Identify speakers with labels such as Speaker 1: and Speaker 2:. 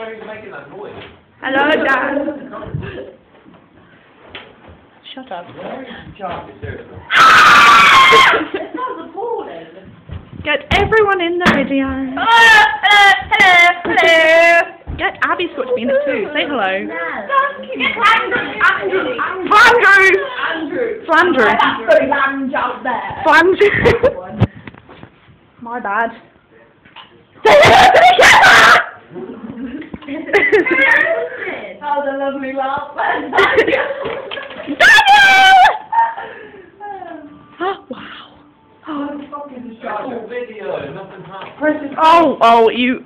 Speaker 1: know who's making that noise.
Speaker 2: Hello, Dad. Shut up.
Speaker 1: Where is Charlie? Seriously.
Speaker 3: It sounds appalling.
Speaker 2: Get everyone in the video.
Speaker 3: Hello.
Speaker 2: Get Abby's got to be in it too. Say hello.
Speaker 3: Get Andrew.
Speaker 2: Flandrew.
Speaker 3: That's the land out there.
Speaker 2: Flandrew. My bad.
Speaker 3: Oh, the lovely laugh.
Speaker 2: Daniel! Oh, wow.
Speaker 1: Fucking video, nothing happened.
Speaker 2: Oh, you.